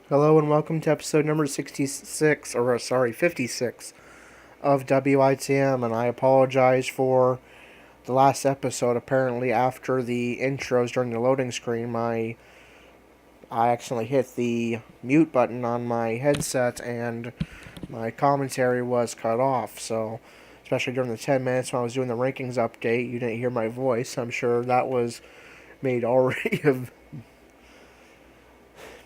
Hello and welcome to episode number 56, 56 of WITM, and I apologize for the last episode. Apparently, after the intros during the loading screen, I accidentally hit the mute button on my headset and my commentary was cut off. So, especially during the 10 minutes when I was doing the rankings update, you didn't hear my voice. I'm sure that was made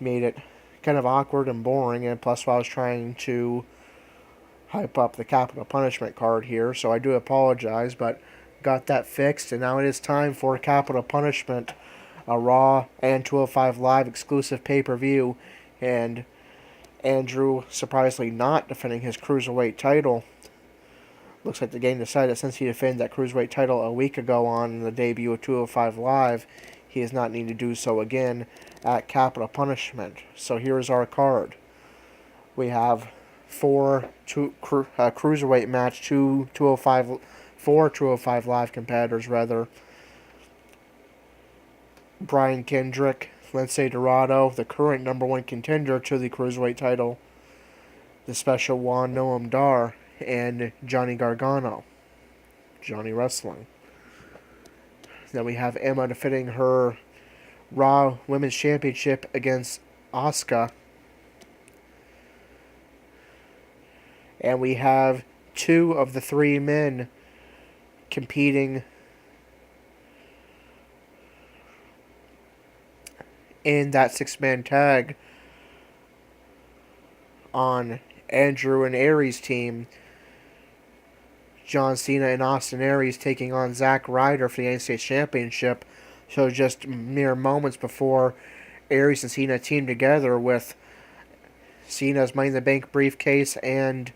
it kind of awkward and boring, and plus while I was trying to hype up the capital punishment card here, so I do apologize, but got that fixed, and now it is time for capital punishment, a Raw and 205 Live exclusive pay-per-view, and Andrew surprisingly not defending his Cruiserweight title. Looks like the game decided that since he defended that Cruiserweight title a week ago on the debut of 205 Live, he is not needing to do so again at capital punishment. So here's our card. We have four Cruiserweight match, four 205 Live competitors, rather. Brian Kendrick, Lince Dorado, the current number one contender to the Cruiserweight title, the special one, Noam Dar, and Johnny Gargano, Johnny Wrestling. Then we have Emma defending her Raw Women's Championship against Asuka. And we have two of the three men competing in that six-man tag on Andrew and Aries' team. John Cena and Austin Aries taking on Zack Ryder for the United States Championship. So just mere moments before Aries and Cena teamed together with Cena's Money in the Bank briefcase and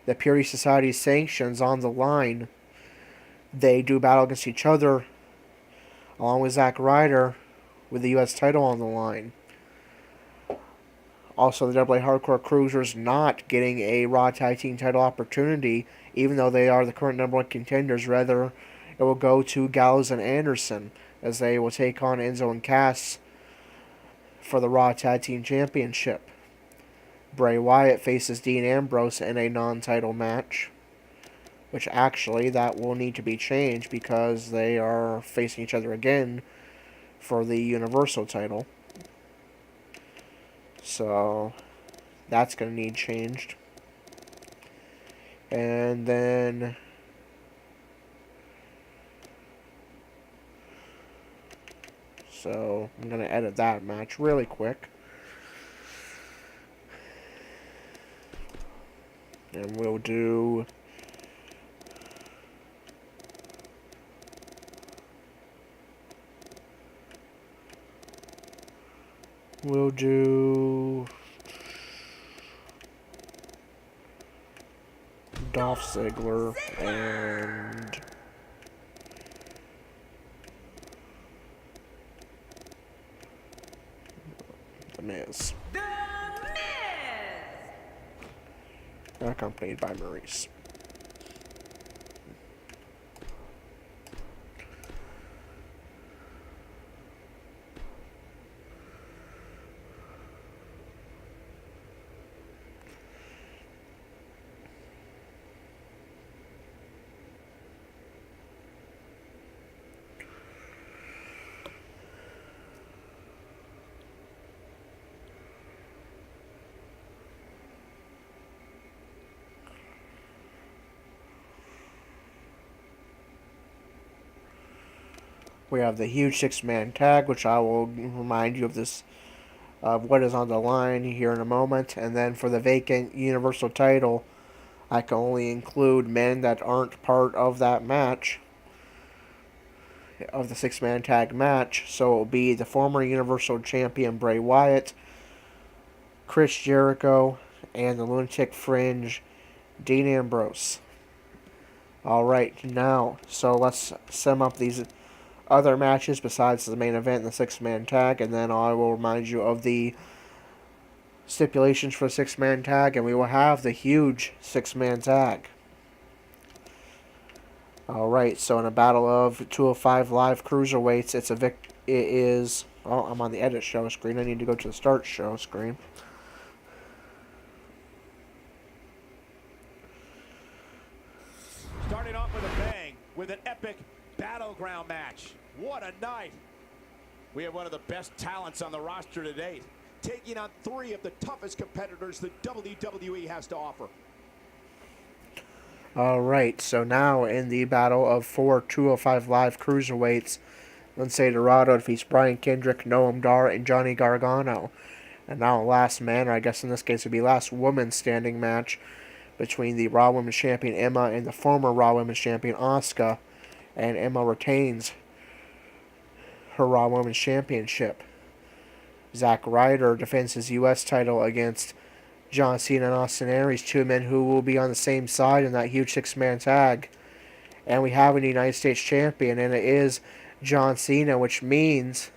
the Purity Society's sanctions on the line, they do battle against each other, along with Zack Ryder, with the U.S. title on the line. Also, the AA Hardcore Cruisers not getting a Raw Tag Team title opportunity, even though they are the current number one contenders. Rather, it will go to Gallows and Anderson, as they will take on Enzo and Cass for the Raw Tag Team Championship. Bray Wyatt faces Dean Ambrose in a non-title match, which actually that will need to be changed because they are facing each other again for the Universal title. So that's going to need changed. And then so I'm going to edit that match really quick. And we'll do Dolph Ziggler and The Miz. Accompanied by Maurice. We have the huge six-man tag, which I will remind you of what is on the line here in a moment. And then for the vacant Universal title, I can only include men that aren't part of that match, of the six-man tag match. So it will be the former Universal Champion Bray Wyatt, Chris Jericho, and the Lunatic Fringe, Dean Ambrose. Alright, now, so let's sum up these other matches besides the main event and the six-man tag, and then I will remind you of the stipulations for the six-man tag, and we will have the huge six-man tag. Alright, so in a battle of 205 Live Cruiserweights, it is Oh, I'm on the edit show screen. I need to go to the start show screen. Starting off with a bang with an epic battleground match. What a night. We have one of the best talents on the roster to date, taking on 3 of the toughest competitors the WWE has to offer. Alright, so now in the battle of 4 205 Live Cruiserweights, Lince Dorado defeats Brian Kendrick, Noam Dar, and Johnny Gargano. And now last man, or I guess in this case it would be last woman standing match between the Raw Women's Champion Emma and the former Raw Women's Champion Asuka. And Emma retains her Raw Women's Championship. Zack Ryder defends his U.S. title against John Cena and Austin Aries, 2 men who will be on the same side in that huge 6-man tag. And we have a United States champion, and it is John Cena, which means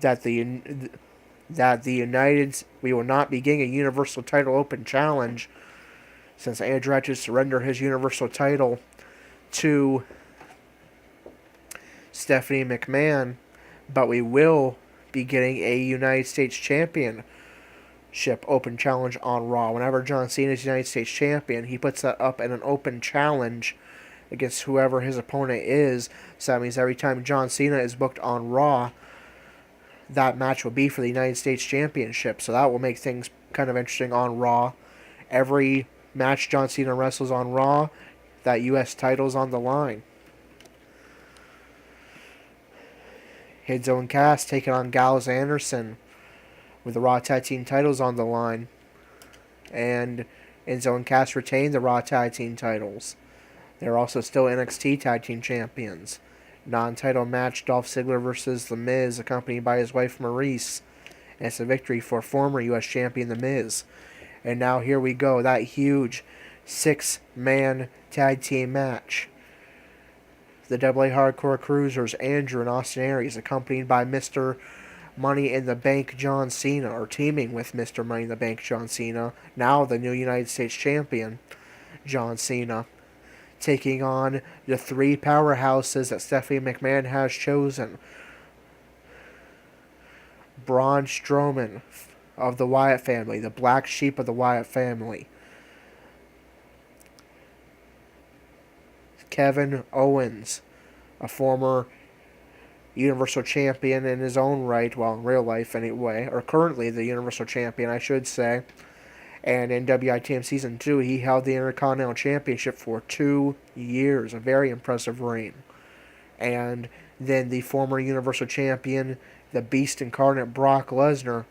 that we will not be getting a Universal title open challenge, since Andrew had to surrender his Universal title to Stephanie McMahon, but we will be getting a United States Championship open challenge on Raw. Whenever John Cena is United States Champion, he puts that up in an open challenge against whoever his opponent is. So that means every time John Cena is booked on Raw, that match will be for the United States Championship. So that will make things kind of interesting on Raw. Every match John Cena wrestles on Raw, that U.S. title's on the line. Hidzo and Cass taking on Gallows and Anderson with the Raw Tag Team titles on the line. And Enzo and Cass retain the Raw Tag Team titles. They're also still NXT Tag Team Champions. Non-title match, Dolph Ziggler versus The Miz, accompanied by his wife Maurice. And it's a victory for former U.S. Champion The Miz. And now here we go, that huge 6-man tag team match. The AA Hardcore Cruisers, Andrew and Austin Aries, accompanied by Mr. Money in the Bank John Cena, or teaming with Mr. Money in the Bank John Cena, now the new United States Champion, John Cena, taking on the 3 powerhouses that Stephanie McMahon has chosen. Braun Strowman of the Wyatt family, the black sheep of the Wyatt family. Kevin Owens, a former Universal Champion in his own right, well, in real life anyway, or currently the Universal Champion, I should say. And in WITM Season 2, he held the Intercontinental Championship for 2 years, a very impressive reign. And then the former Universal Champion, the Beast Incarnate Brock Lesnar,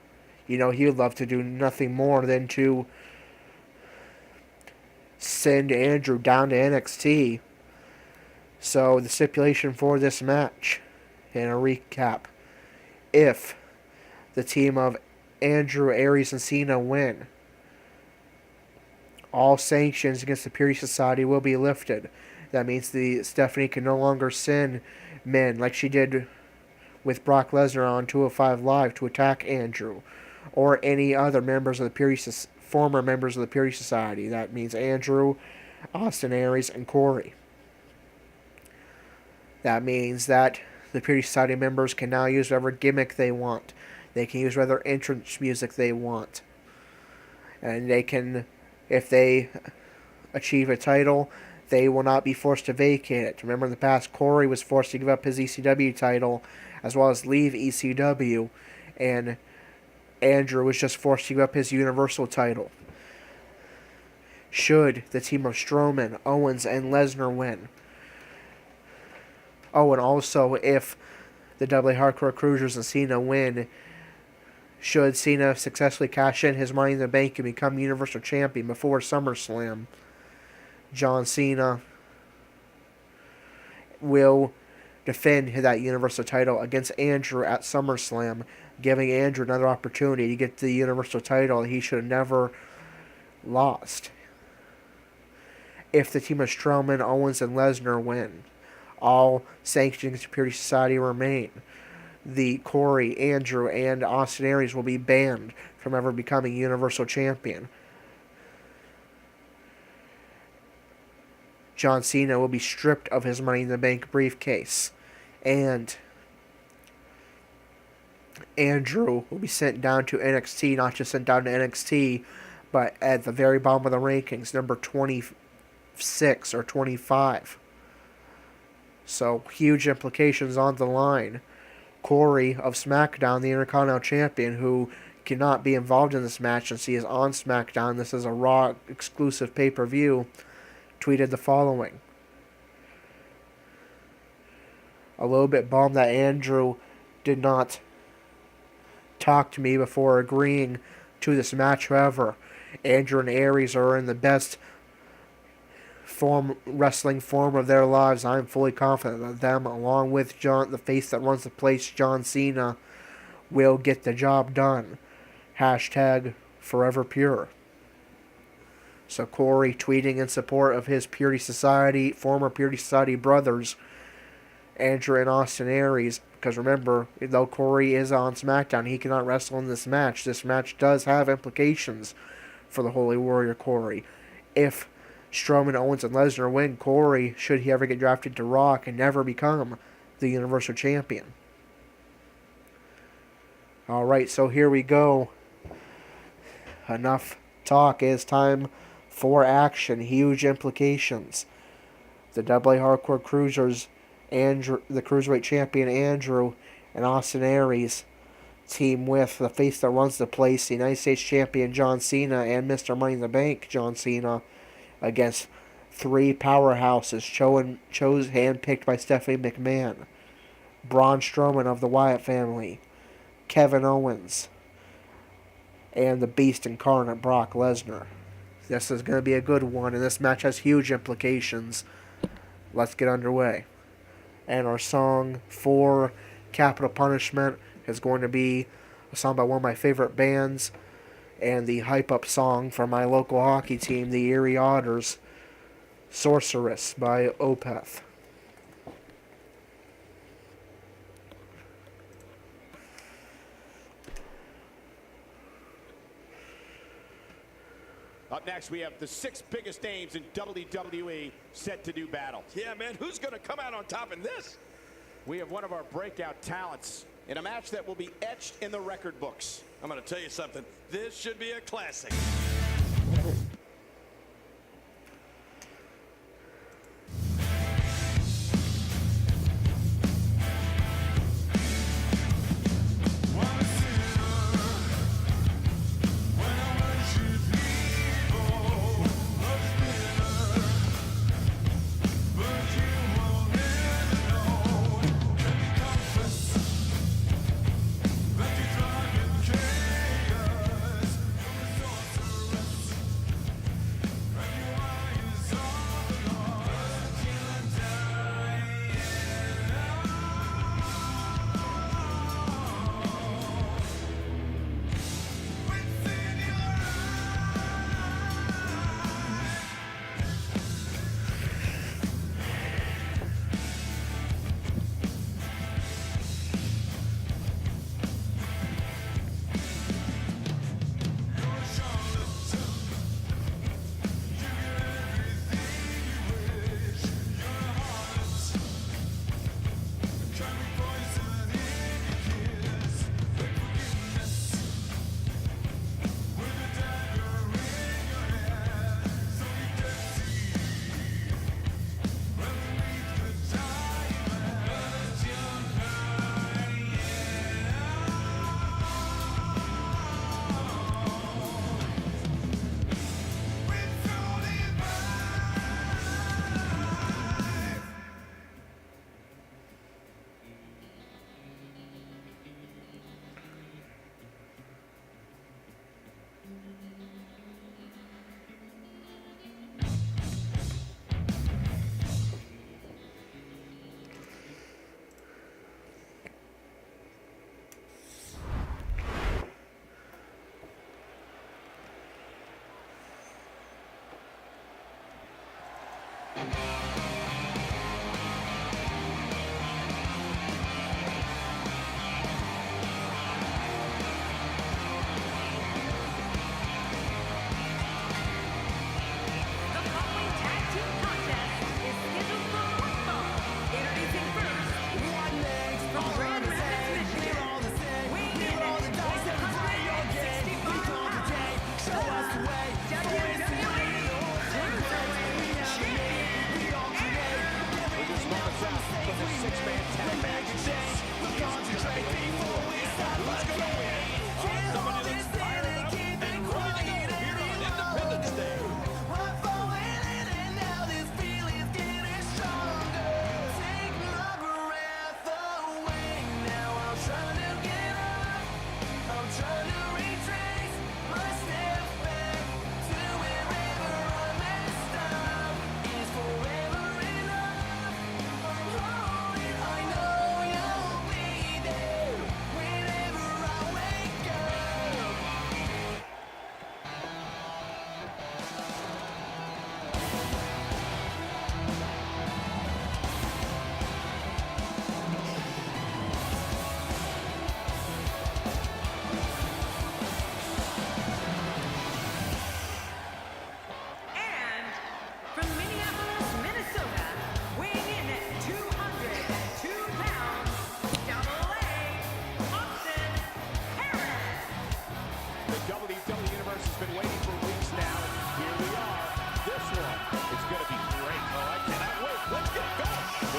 he would love to do nothing more than to send Andrew down to NXT. So the stipulation for this match, in a recap, if the team of Andrew, Aries, and Cena win, all sanctions against the Purity Society will be lifted. That means Stephanie can no longer send men like she did with Brock Lesnar on 205 Live to attack Andrew or any other members of the former members of the Purity Society. That means Andrew, Austin Aries, and Corey. That means that the Purity Society members can now use whatever gimmick they want. They can use whatever entrance music they want. And they can, if they achieve a title, they will not be forced to vacate it. Remember in the past, Corey was forced to give up his ECW title as well as leave ECW. And Andrew was just forced to give up his Universal title. Should the team of Strowman, Owens, and Lesnar win. Oh, and also, if the AA Hardcore Cruisers and Cena win, should Cena successfully cash in his Money in the Bank and become Universal Champion before SummerSlam, John Cena will defend that Universal title against Andrew at SummerSlam, giving Andrew another opportunity to get the Universal title he should have never lost. If the team of Strowman, Owens, and Lesnar win, all sanctions to Purity Society remain. The Corey, Andrew, and Austin Aries will be banned from ever becoming Universal Champion. John Cena will be stripped of his Money in the Bank briefcase. And Andrew will be sent down to NXT, not just sent down to NXT, but at the very bottom of the rankings, number 26 or 25. So, huge implications on the line. Corey of SmackDown, the Intercontinental Champion, who cannot be involved in this match since he is on SmackDown. This is a Raw exclusive pay-per-view. Tweeted the following. A little bit bummed that Andrew did not talk to me before agreeing to this match. However, Andrew and Aries are in the best wrestling form of their lives. I'm fully confident that them, along with the face that runs the place, John Cena, will get the job done. Hashtag forever pure. So Corey tweeting in support of his former Purity Society brothers, Andrew and Austin Aries, because remember, though Corey is on SmackDown, he cannot wrestle in this match. This match does have implications for the Holy Warrior Corey. If Strowman, Owens, and Lesnar win, Corey, should he ever get drafted to Raw, can never become the Universal Champion. Alright, so here we go. Enough talk. It's time for action. Huge implications. The AA Hardcore Cruisers, Andrew, the Cruiserweight Champion Andrew, and Austin Aries team with the face that runs the place, the United States Champion John Cena and Mr. Money in the Bank John Cena, against three powerhouses handpicked by Stephanie McMahon. Braun Strowman of the Wyatt family, Kevin Owens, and the Beast Incarnate Brock Lesnar. This is going to be a good one, and this match has huge implications. Let's get underway. And our song for Capital Punishment is going to be a song by one of my favorite bands, and the hype-up song from my local hockey team, the Erie Otters, Sorceress by Opeth. Up next, we have the 6 biggest names in WWE set to do battle. Yeah, man, who's going to come out on top in this? We have one of our breakout talents in a match that will be etched in the record books. I'm going to tell you something. This should be a classic.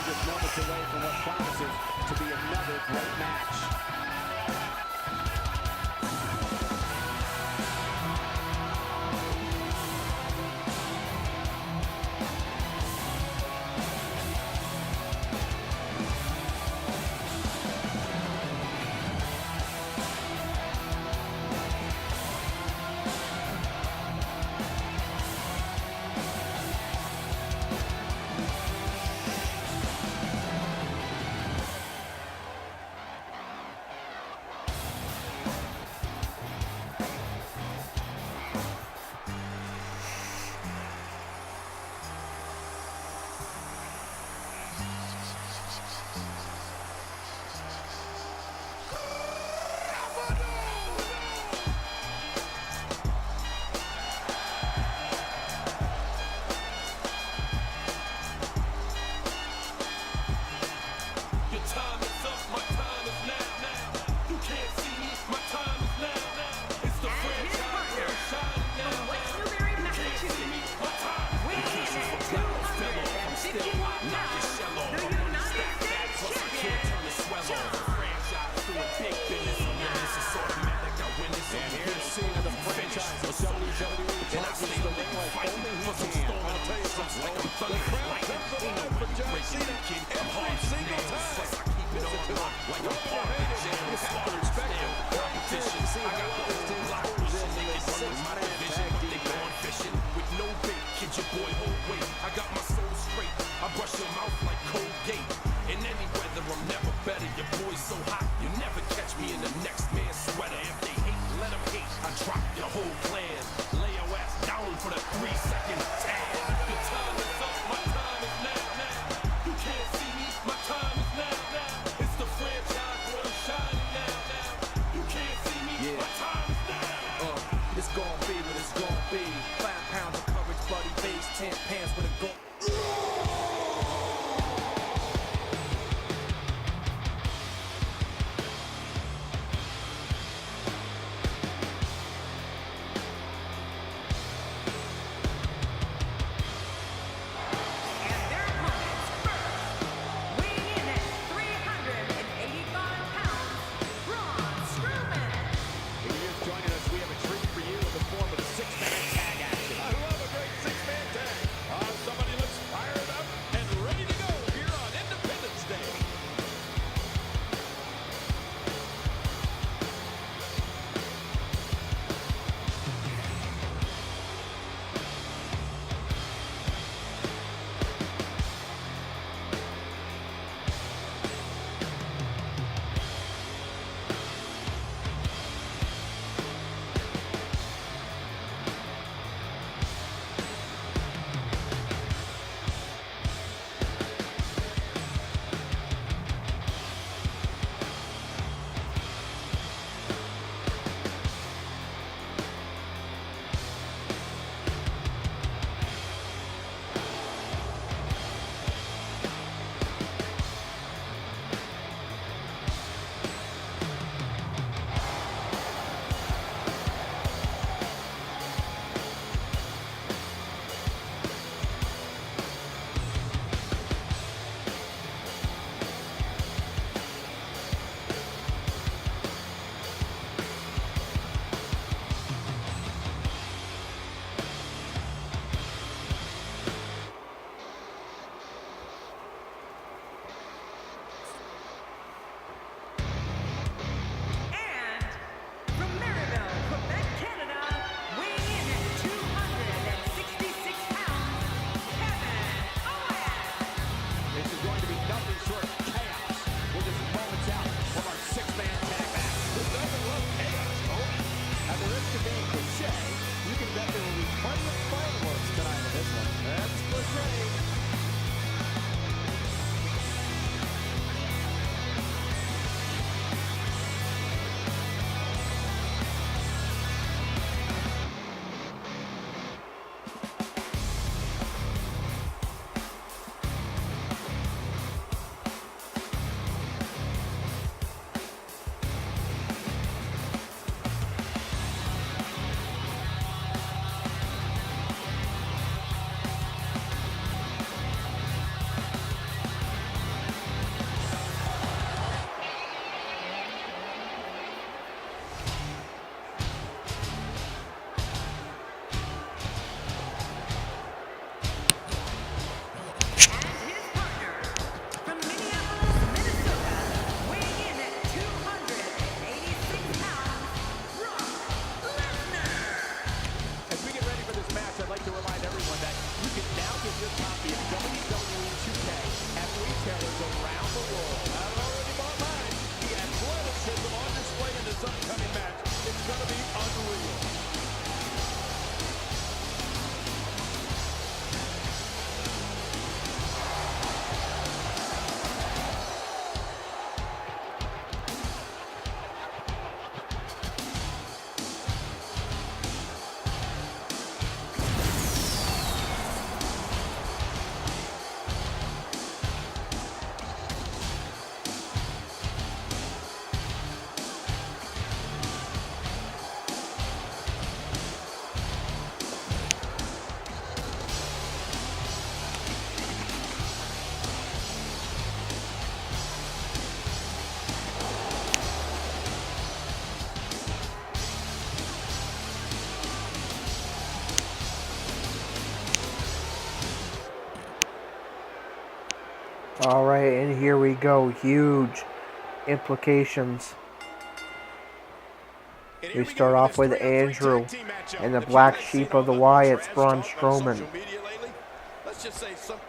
just moments away from what promises to be another great match. Cena, the franchise of WWE, touches the ring like only he can. I'll tell you something, the crowd comes alive for John Cena every single time. Listen to him. Like a part of it, you have to respect him. Competition. I got the old blockers in the six-man tag team. They gone fishing with no bait. Kid your boy hold weight. I got my soul straight. I brush your mouth like Colgate. In any weather, I'm never better. Your boy's so hot, you never catch me in the next man's sweater. If they hate, let them hate. I drop your whole clan. Lay your ass down for the 3-second tag. Your time is up, my time is now. You can't see me, my time is now. It's the franchise where I'm shining now. You can't see me, my time is now. It's gonna be what it's gonna be. 5 pounds of coverage, bloody face, 10 pants with a goal. Alright, and here we go. Huge implications. We start off with Andrew and the black sheep of the Wyatts, Braun Strowman.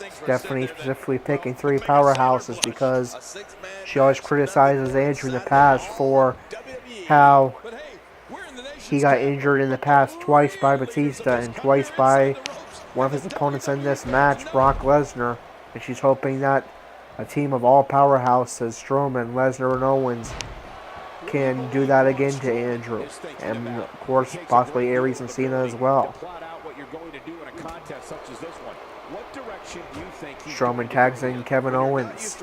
Stephanie specifically picking three powerhouses because she always criticizes Andrew in the past for how he got injured in the past twice by Batista and twice by one of his opponents in this match, Brock Lesnar. And she's hoping that a team of all powerhouses, Strowman, Lesnar, and Owens, can do that again to Andrew. And of course, possibly Aries and Cena as well. Strowman tags in Kevin Owens.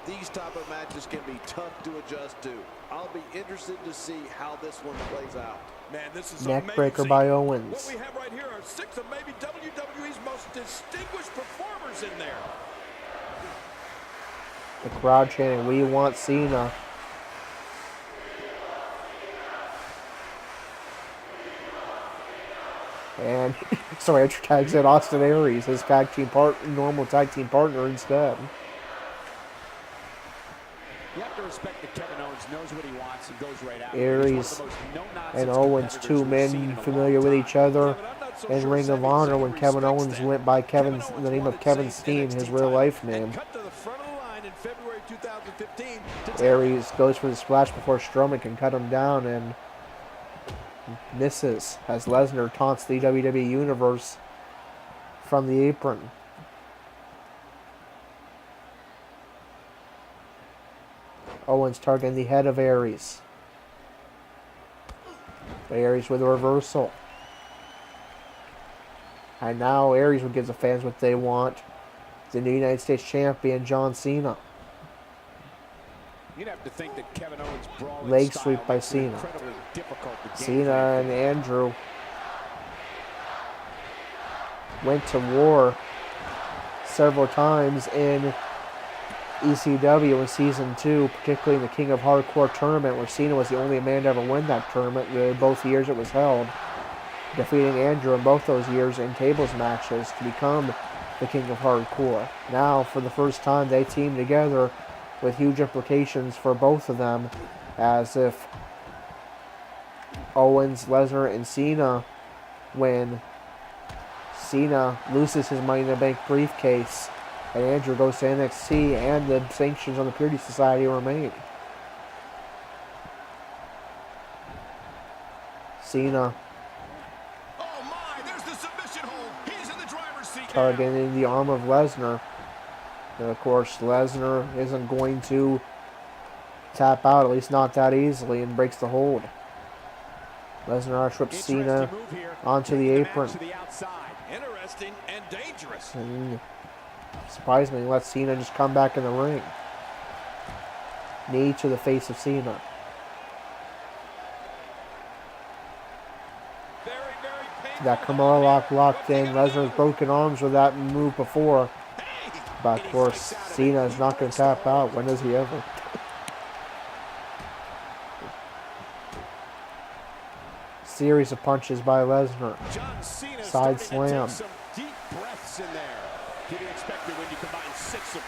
These type of matches can be tough to adjust to. I'll be interested to see how this one plays out. Man, this is Neckbreaker amazing. by Owens. What we have right here are 6 of maybe WWE's most distinguished performers in there. The crowd chanting, "We want Cena." And sorry, Andrew tags in Austin Aries, his normal tag team partner instead. You have to respect that Kevin Owens knows what he wants and goes right after. Aries and Owens, two men familiar with each other in Ring of Honor when Kevin Owens went by the name of Kevin Steen, his real life name. Aries goes for the splash before Strowman can cut him down and misses as Lesnar taunts the WWE Universe from the apron. Owens targeting the head of Aries. But Aries with a reversal. And now Aries will give the fans what they want. The new United States Champion, John Cena. You'd have to think that Kevin Owens' brawling leg style sweep by makes it Cena. incredibly difficult to game Cena plan. and Andrew went to war several times in ECW in Season 2, particularly in the King of Hardcore tournament, where Cena was the only man to ever win that tournament, both years it was held, defeating Andrew in both those years in tables matches to become the King of Hardcore. Now, for the first time, they team together with huge implications for both of them, as if Owens, Lesnar, and Cena win, Cena loses his Money in the Bank briefcase, and Andrew goes to NXT, and the sanctions on the Purity Society remain. Cena targeting the arm of Lesnar. And of course, Lesnar isn't going to tap out, at least not that easily, and breaks the hold. Lesnar trips Cena onto the apron. Interesting and dangerous. And surprisingly, lets Cena just come back in the ring. Knee to the face of Cena. That Kimura lock locked in. Lesnar's broken arms with that move before. But of course, Cena is not going to tap out. When does he ever? Series of punches by Lesnar. Side slam.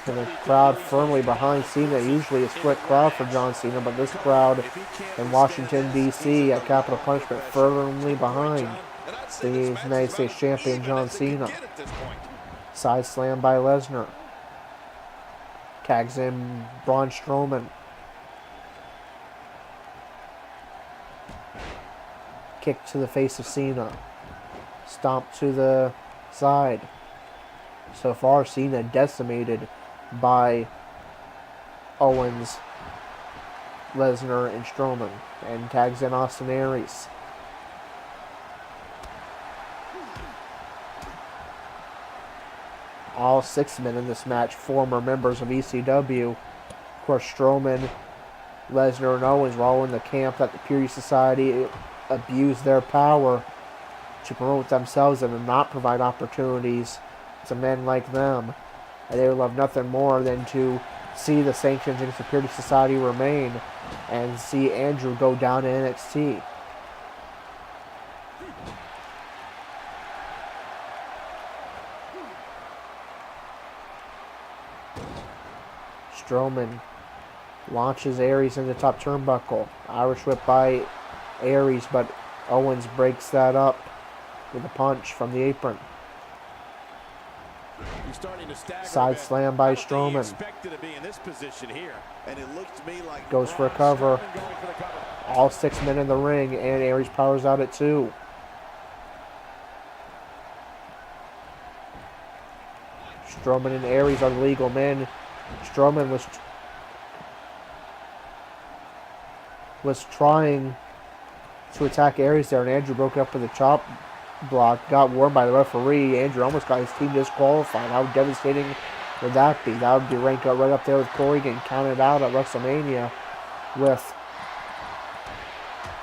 And the crowd firmly behind Cena. Usually a split crowd for John Cena, but this crowd in Washington, D.C. at Capital Punishment firmly behind the United States Champion John Cena. Side slam by Lesnar. Tags in Braun Strowman. Kick to the face of Cena. Stomp to the side. So far, Cena decimated by Owens, Lesnar, and Strowman. And tags in Austin Aries. All 6 men in this match, former members of ECW. Of course, Strowman, Lesnar, and Owens were all in the camp that the Purity Society abused their power to promote themselves and to not provide opportunities to men like them. And they would love nothing more than to see the sanctions against the Purity Society remain and see Andrew go down to NXT. Strowman launches Aries into the top turnbuckle. Irish whip by Aries, but Owens breaks that up with a punch from the apron. He's starting to stagger Side a bit. slam by I don't think he Strowman. expected to be in this position here. And it looks to me like Goes for a cover. Strowman going for the cover. All 6 men in the ring, and Aries powers out at 2. Strowman and Aries are the legal men. Strowman was trying to attack Aries there, and Andrew broke it up with a chop block. Got warned by the referee. Andrew almost got his team disqualified. How devastating would that be? That would be ranked up right up there with Corey getting counted out at WrestleMania with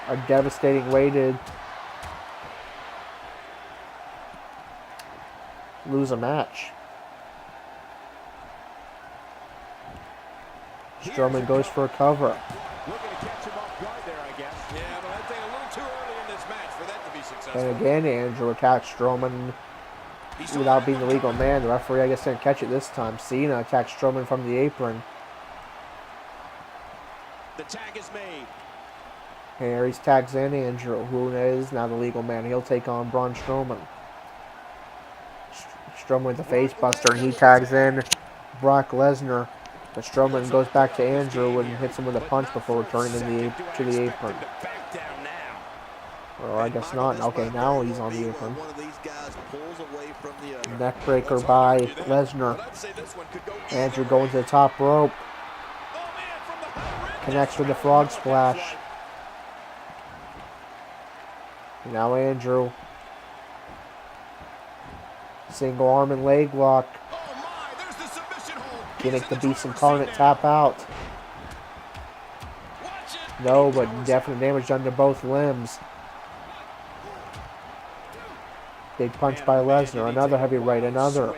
a devastating way to lose a match. Strowman goes for a cover. Looking to catch him off guard there, I guess. Yeah, but I think a little too early in this match for that to be successful. And again, Andrew attacks Strowman without being the legal man. The referee, I guess, didn't catch it this time. Cena attacks Strowman from the apron. The tag is made. And Aries tags in Andrew, who is now the legal man. He'll take on Braun Strowman. Strowman with the face buster, and he tags in Brock Lesnar. But Strowman goes back to Andrew and hits him with a punch before returning to the apron. Or I guess not. Okay, now he's on the apron. Neckbreaker by Lesnar. Andrew going to the top rope. Connects with the frog splash. Now Andrew. Single arm and leg lock. Gimmick the Beast Incarnate tap out. No, but definite damage done to both limbs. Big punch by Lesnar. Another heavy right. Another.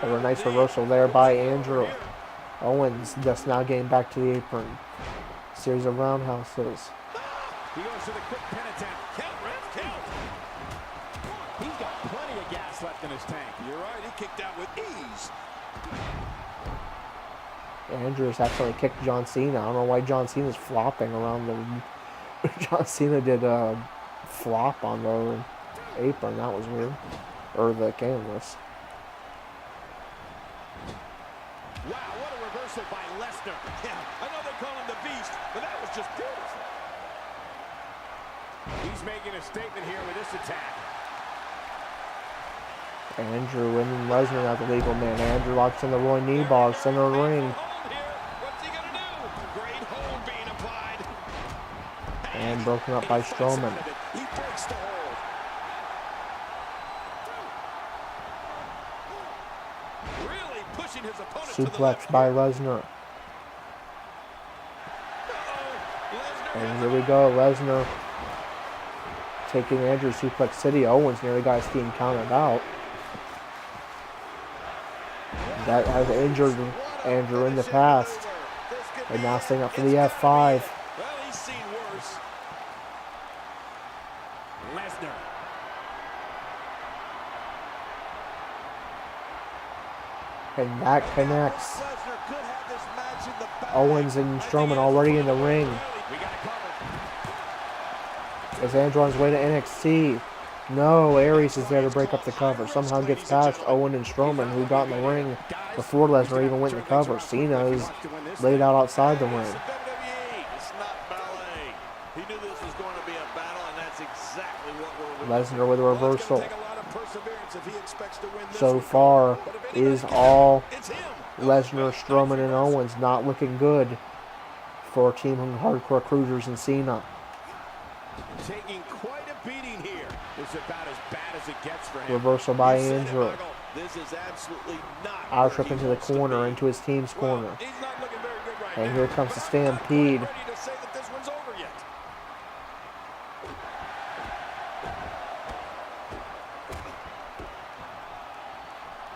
A nice reversal there by Andrew. Owens just now getting back to the apron. Series of roundhouses. He goes to the quick pin attempt. Count, ref, count. He's got plenty of gas left in his tank. You're right, he kicked out with ease. Andrews actually kicked John Cena. I don't know why John Cena's flopping around the... John Cena did a flop on the apron. That was weird. Or the canvas. Wow, what a reversal by Lesnar. Yeah, I know they call him the Beast, but that was just beautiful. He's making a statement here with this attack. Andrew and Lesnar now the legal man. Andrew locks in the Roy knee bar, center of the ring. What's he gonna do? Great hold being applied. And broken up by Strowman. He breaks the hold. Really pushing his opponent Suplex by Lesnar. And here we go, Lesnar taking Andrew Suplex City. Owens nearly got his team counted out. That has injured Andrew in the past. And now staying up for the F5. Well, he's seen worse. Lesnar. And that connects. Owens and Strowman already in the ring. As Andrew on his way to NXT. No, Aries is there to break up the cover. Somehow gets past Owen and Strowman, who got in the ring before Lesnar even went in the cover. Cena is laid out outside the ring. It's not ballet. He knew this was going to be a battle, and that's exactly what we're Lesnar with a reversal. Take a lot of perseverance if he expects to win this So one. far But if anybody is can, all it's him. Lesnar, Strowman, and Owens. Not looking good for Team Hardcore Cruisers and Cena. Taking quite a beating here. It's about as bad as it gets for him. Reversal by Andrew. This is absolutely not. Irish whip into the corner, into his team's corner. He's not looking very good right And now, here comes the but I'm not quite stampede. ready to say that this one's over yet.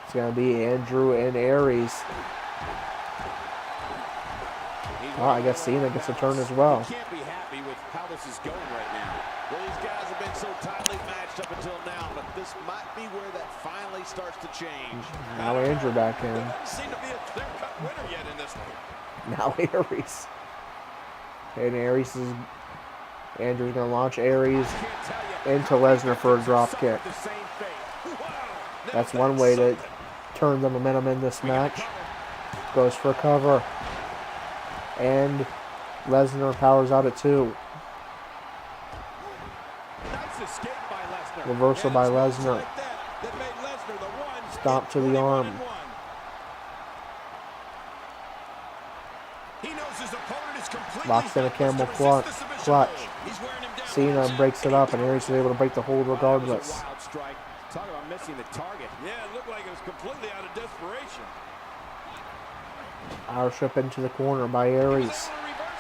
It's going to be Andrew and Aries. Oh, I guess Cena gets a turn as well. Can't be happy with how this is going right now. Well, these guys have been so tightly matched up until now, but this might be where that finally starts to change. Now Andrew back in. There doesn't seem to be a winner yet in this one. Now Aries. And Aries is... Andrew's going to launch Aries into Lesnar for a drop kick. That's one way to turn the momentum in this match. Goes for cover. And Lesnar powers out at 2. Reversal by Lesnar. Stomp to the arm. Locks in a camel clutch. Cena breaks it up, and Aries is able to break the hold regardless. Talk about missing the target. Yeah, it looked like it was completely out of desperation. Irish whip into the corner by Aries.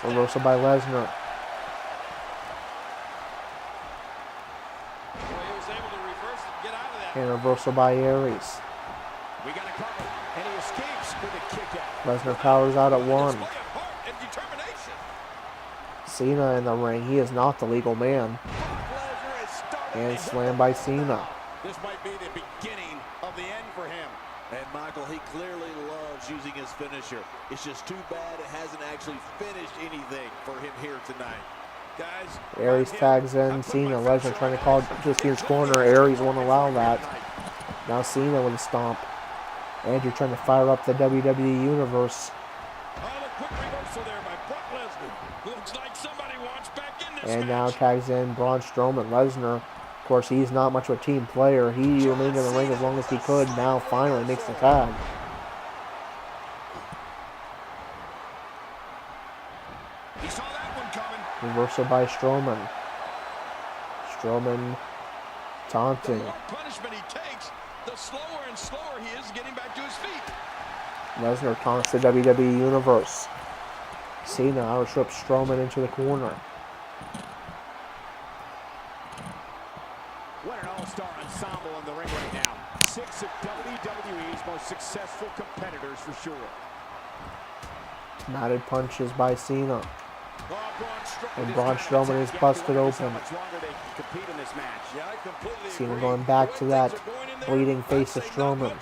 Reversal by Lesnar. And reversal by Aries. We got a cover, and he escapes with a kick out. Lesnar powers out at 1. Cena in the ring. He is not the legal man. And slammed by Cena. This might be the beginning of the end for him. And Michael, he clearly loves using his finisher. It's just too bad it hasn't actually finished anything for him here tonight. Guys, Aries tags in Cena. Lesnar trying to call to Cena's corner. Aries won't allow that. Now Cena with a stomp. Andrew trying to fire up the WWE Universe. And now tags in Braun Strowman. Lesnar, of course, he's not much of a team player. He remained in the ring as long as he could. Now finally makes the tag. He saw that one coming. Reversal by Strowman. Strowman taunting. The more punishment he takes, the slower and slower he is getting back to his feet. Lesnar taunts the WWE Universe. Cena Irish whips Strowman into the corner. What an all-star ensemble in the ring right now. 6 of WWE's most successful competitors for sure. Knotted punches by Cena. And Braun Strowman is busted open. Cena going back to that bleeding face of Strowman.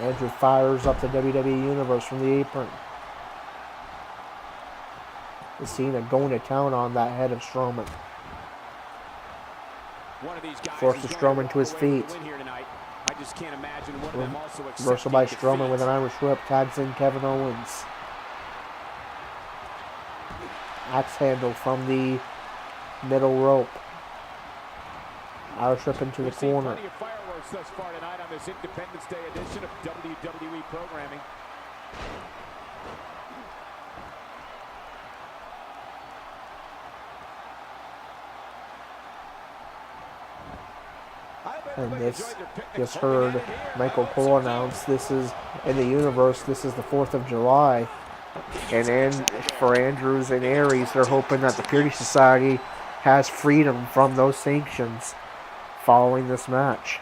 Andrew fires up the WWE Universe from the apron. Cena going to town on that head of Strowman. Forces Strowman to his feet. Reversal by Strowman with an Irish whip. Tags in Kevin Owens. Axe handle from the middle rope. Irish whip into the corner. Plenty of fireworks thus far tonight on this Independence Day edition of WWE programming. And this just heard Michael Cole announce this is in the universe. This is the 4th of July, and for Andrews and Aries, they're hoping that the Purity Society has freedom from those sanctions following this match.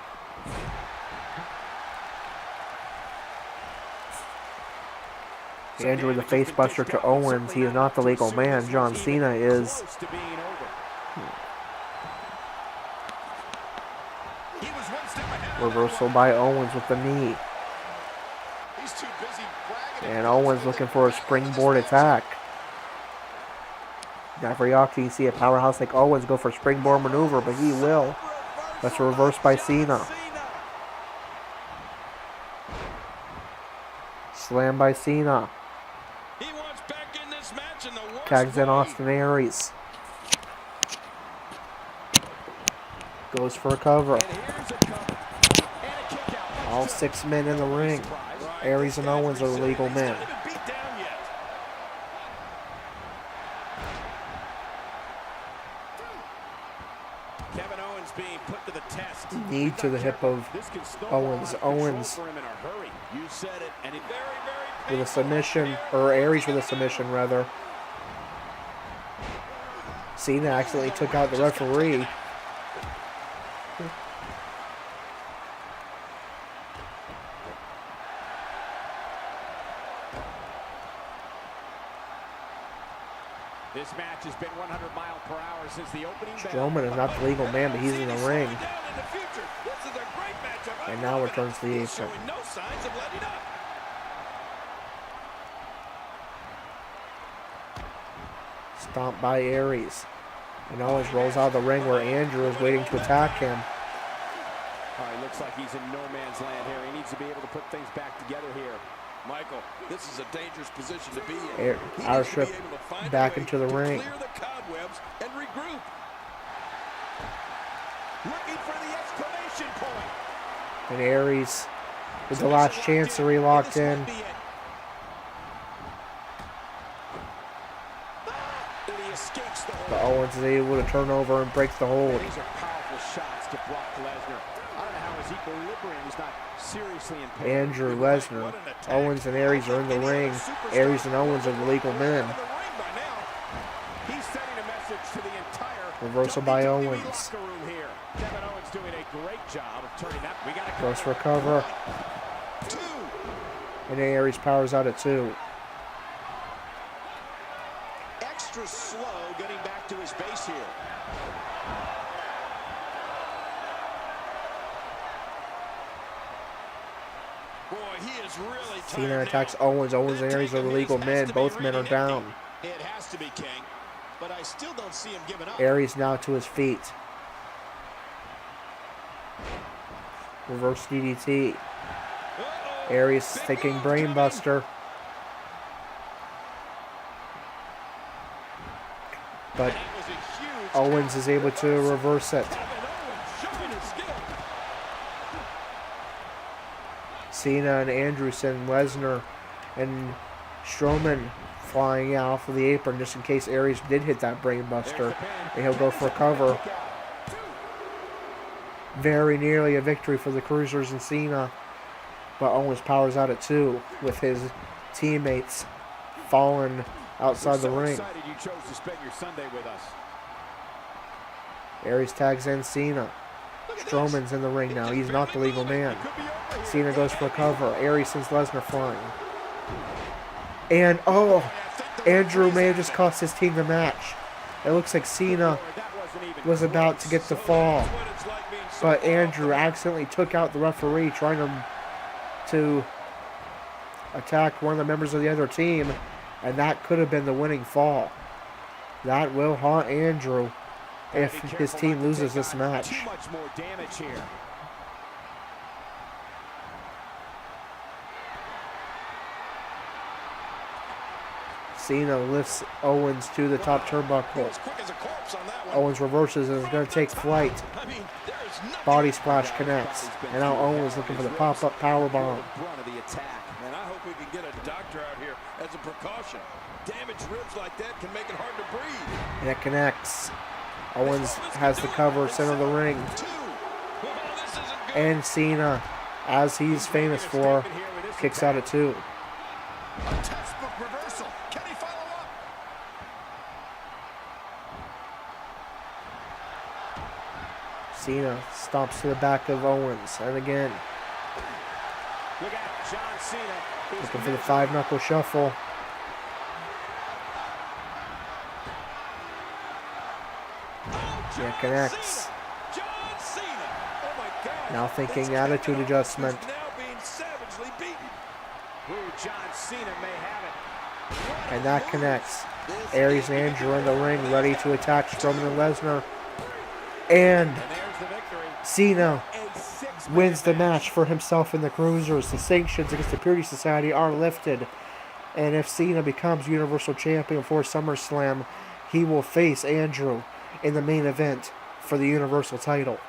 Andrew with the face buster to Owens. He is not the legal man. John Cena is. Reversal by Owens with the knee. And Owens looking for a springboard attack. Not very often you see a powerhouse like Owens go for a springboard maneuver, but he will. That's reversed by Cena. Slam by Cena. Tags in Austin Aries. Goes for a cover. All 6 men in the ring. Aries and Owens are the legal men. Kevin Owens being put to the test. Knee to the hip of Owens. Owens with a submission, or Aries with a submission rather. Cena accidentally took out the referee. This match has been 100 miles per hour since the opening. Strowman is not the legal man, but he's in the ring. And now returns to the apron. Stomped by Aries. And Owens rolls out of the ring where Andrew is waiting to attack him. He looks like he's in no man's land here. He needs to be able to put things back together here. Michael, this is a dangerous position to be in. Irish Whip back into the ring. Clear the cobwebs and regroup. Looking for the exclamation point. And Aries with the last chance to relocked in. But Owens is able to turn over and break the hold. These are powerful shots to block Lesnar. I don't know how his equilibrium is not seriously impaired. Andrew, Lesnar, Owens and Aries are in the ring. Aries and Owens are the legal men. He's sending a message to the entire Reversal by WWE Owens. locker room here. Kevin Owens doing a great job of turning that. We got Goes for a cover. 2. And Aries powers out at 2. Extra slow getting back to his base here. Boy, he is really tired Cena attacks Owens. Owens and Aries are the legal men. Both men are down. It has to be, King, but I still don't see him giving up. Aries now to his feet. Reverse DDT. Aries taking brainbuster. But Owens is able to reverse it. Cena and Anderson, Lesnar, and Strowman flying out off of the apron just in case Aries did hit that brainbuster. And he'll go for a cover. Very nearly a victory for the Cruisers and Cena. But Owens powers out at 2 with his teammates falling outside the ring. You chose to spend your Sunday with us. Aries tags in Cena. Strowman's in the ring now. He's not the legal man. Cena goes for a cover. Aries sends Lesnar flying. And, Andrew may have just cost his team the match. It looks like Cena was about to get the fall. But Andrew accidentally took out the referee trying to attack one of the members of the other team. And that could have been the winning fall. That will haunt Andrew if his team loses this match. Too much more damage here. Cena lifts Owens to the top turnbuckle. Owens reverses and is going to take flight. Body splash connects. And now Owens looking for the pop-up powerbomb. And I hope we can get a doctor out here as a precaution. Damaged ribs like that can make it hard to breathe. And it connects. Owens has the cover, center of the ring. And Cena, as he's famous for, kicks out at 2. A textbook reversal. Can he follow up? Cena stomps to the back of Owens. And again, Look at John Cena. looking for the 5-knuckle shuffle. Yeah, connects. John Cena. Oh my God. Now thinking attitude adjustment. Now being savagely beaten. Ooh, John Cena may have it. And that connects. Aries and Andrew in the ring, ready to attack Strowman and Lesnar. And There's the victory. Cena wins the match for himself and the Cruisers. The sanctions against the Purity Society are lifted. And if Cena becomes Universal Champion for SummerSlam, he will face Andrew in the main event for the Universal title.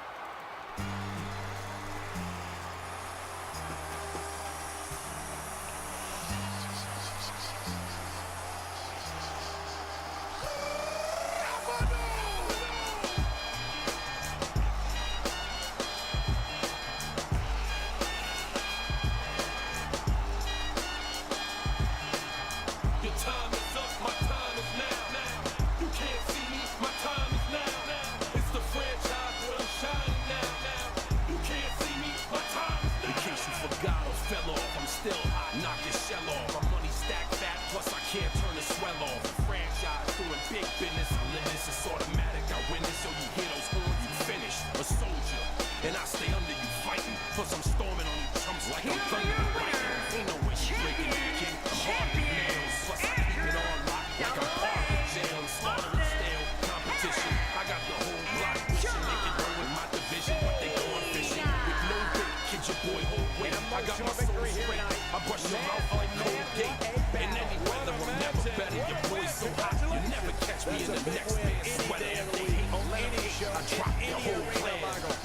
I got my soul straight. I brush your mouth like Colgate. In any weather, I'm never better. Your boy's so hot, you never catch me in the next man's sweater. If they hate on Lennox, I drop the whole plan.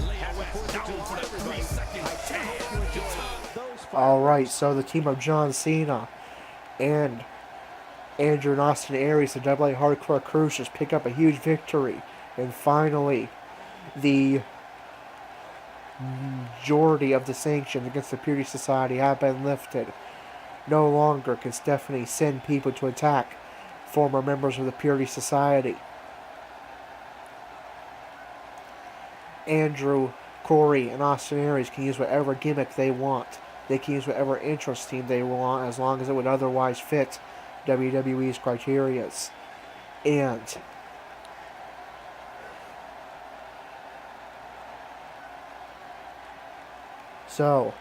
Lay your ass down for the 3-second tan. Alright, so the team of John Cena and Andrew and Austin Aries, the AA Hardcore Cruisers, pick up a huge victory. And finally, the majority of the sanctions against the Purity Society have been lifted. No longer can Stephanie send people to attack former members of the Purity Society. Andrew, Corey, and Austin Aries can use whatever gimmick they want. They can use whatever interest team they want as long as it would otherwise fit WWE's criterias. And so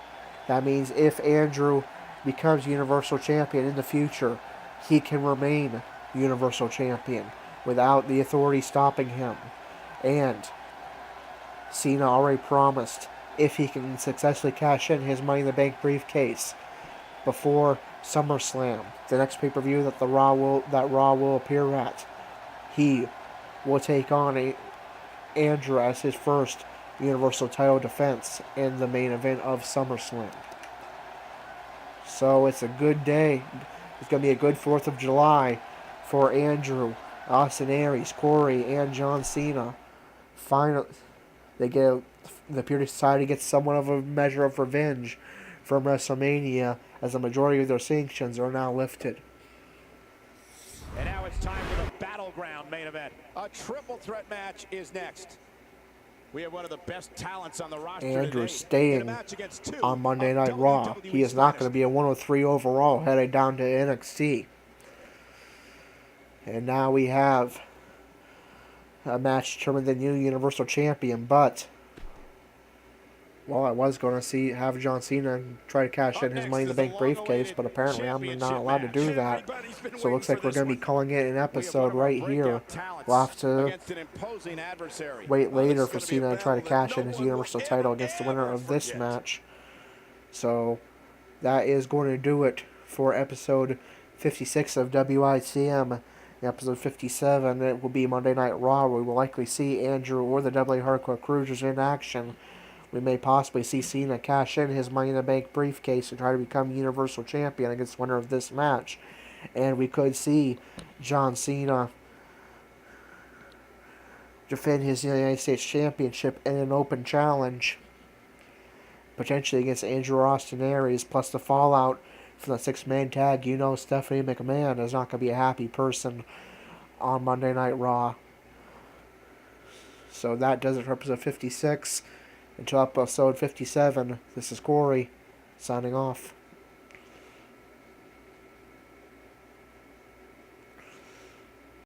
that means if Andrew becomes Universal Champion in the future, he can remain Universal Champion without the Authority stopping him. And Cena already promised if he can successfully cash in his Money in the Bank briefcase before SummerSlam, the next pay-per-view that Raw will appear at, he will take on Andrew as his first Universal title defense in the main event of SummerSlam. So it's a good day. It's going to be a good 4th of July for Andrew, Austin Aries, Corey, and John Cena. Finally, the Purity Society gets somewhat of a measure of revenge from WrestleMania, as the majority of their sanctions are now lifted. And now it's time for the Battleground main event. A triple threat match is next. We have one of the best talents on the roster Andrew today. staying on Monday Night Raw. He is not going to be a 103 overall, headed down to NXT. And now we have a match determined the new Universal Champion, but well, I was going to have John Cena try to cash in his Money in the Bank briefcase, but apparently I'm not allowed to do that. So it looks like we're going to be calling it an episode right here. We'll have to wait later for Cena to try to cash in his Universal title against the winner of this match. So that is going to do it for episode 56 of WITM. Episode 57, it will be Monday Night Raw. We will likely see Andrew or the AA Hardcore Cruisers in action. We may possibly see Cena cash in his Money in the Bank briefcase and try to become Universal Champion against the winner of this match. And we could see John Cena defend his United States Championship in an open challenge, potentially against Andrew or Austin Aries, plus the fallout from the 6-man tag. You know Stephanie McMahon is not going to be a happy person on Monday Night Raw. So that does it for episode 56. Until episode 57, this is Corey, signing off.